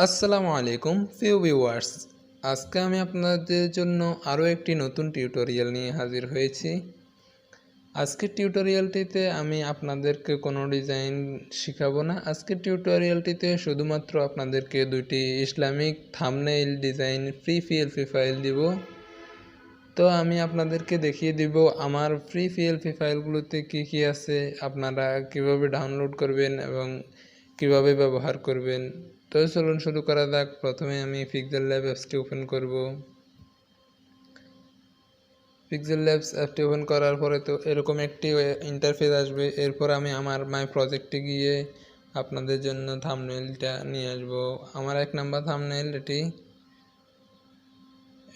আসসালামু আলাইকুম প্রিয় ভিউয়ার্স, আজকে আমি আপনাদের জন্য আরও একটি নতুন টিউটোরিয়াল নিয়ে হাজির হয়েছি। আজকের টিউটোরিয়ালটিতে আমি আপনাদেরকে কোনো ডিজাইন শেখাবো না। আজকের টিউটোরিয়ালটিতে শুধুমাত্র আপনাদেরকে দুইটি Islamic thumbnail design free PLP file দিব। তো আমি আপনাদেরকে দেখিয়ে দিব আমার ফ্রি পিএলপি ফাইলগুলোতে কী কী আছে, আপনারা কিভাবে ডাউনলোড করবেন এবং কিভাবে ব্যবহার করবেন। তো চলুন শুরু করা যাক। প্রথমে আমি পিক্সেলল্যাব অ্যাপসটি ওপেন করব। পিক্সেলল্যাব অ্যাপটি ওপেন করার পরে তো এরকম একটি ইন্টারফেস আসবে। এরপর আমি আমার মাই প্রজেক্টে গিয়ে আপনাদের জন্য থাম্বনেইলটা নিয়ে আসব। আমার 1 নাম্বার থাম্বনেইল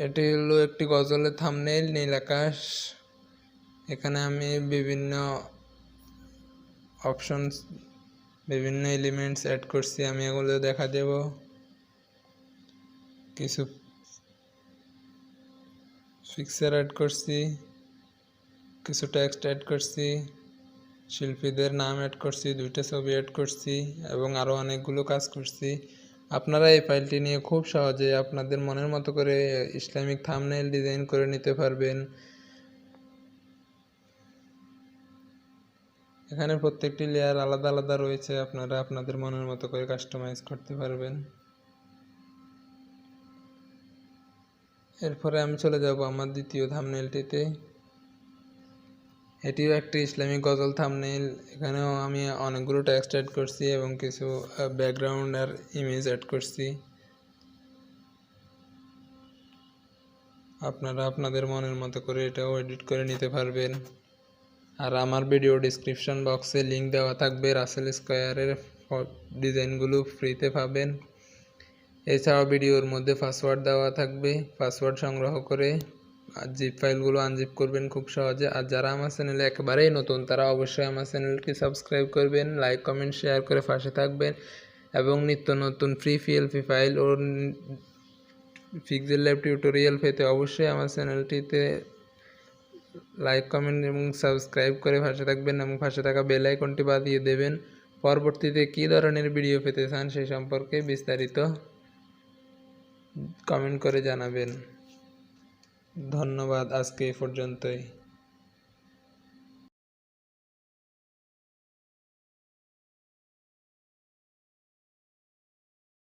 এটি হলো একটি গজলের থাম্বনেইল, নীল আকাশ। এখানে আমি বিভিন্ন অপশনস, বিভিন্ন এলিমেন্টস অ্যাড করছি, আমি এগুলো দেখা দেব। কিছু পিকচার অ্যাড করছি, কিছু টেক্সট অ্যাড করছি, শিল্পীদের নাম অ্যাড করছি, 2টা ছবি অ্যাড করছি এবং আরও অনেকগুলো কাজ করছি। আপনারা এই ফাইলটি নিয়ে খুব সহজে আপনাদের মনের মতো করে ইসলামিক থাম্বনেইল ডিজাইন করে নিতে পারবেন। এখানে প্রত্যেকটি লেয়ার আলাদা আলাদা রয়েছে, আপনারা আপনাদের মনের মতো করে কাস্টমাইজ করতে পারবেন। এরপরে আমি চলে যাব আমার দ্বিতীয় থাম্বনেইলটিতে। এটিও একটি ইসলামিক গজল থাম্বনেইল। এখানেও আমি অনেকগুলো টেক্সট অ্যাড করছি এবং কিছু ব্যাকগ্রাউন্ড আর ইমেজ অ্যাড করছি। আপনারা আপনাদের মনের মতো করে এটাও এডিট করে নিতে পারবেন। আর আমার ভিডিও ডেসক্রিপশন বক্সে লিঙ্ক দেওয়া থাকবে, রাসেল স্কয়ারের ডিজাইনগুলো ফ্রিতে পাবেন। এছাড়াও ভিডিওর মধ্যে পাসওয়ার্ড দেওয়া থাকবে, পাসওয়ার্ড সংগ্রহ করে জিপ ফাইলগুলো আনজিপ করবেন খুব সহজে। আর যারা আমার চ্যানেলে একেবারেই নতুন তারা অবশ্যই আমার চ্যানেলটি সাবস্ক্রাইব করবেন, লাইক কমেন্ট শেয়ার করে পাশে থাকবেন এবং নিত্য নতুন ফ্রি পিএলপি ফাইল ও পিক্সেলল্যাব টিউটোরিয়াল পেতে অবশ্যই আমার চ্যানেলটিতে লাইক কমেন্ট এবং সাবস্ক্রাইব করে পাশে থাকবেন এবং পাশে থাকা বেল আইকনটি বাজিয়ে দেবেন। পরবর্তীতে কী ধরনের ভিডিও পেতে চান সেই সম্পর্কে বিস্তারিত কমেন্ট করে জানাবেন। ধন্যবাদ, আজকে এই পর্যন্তই।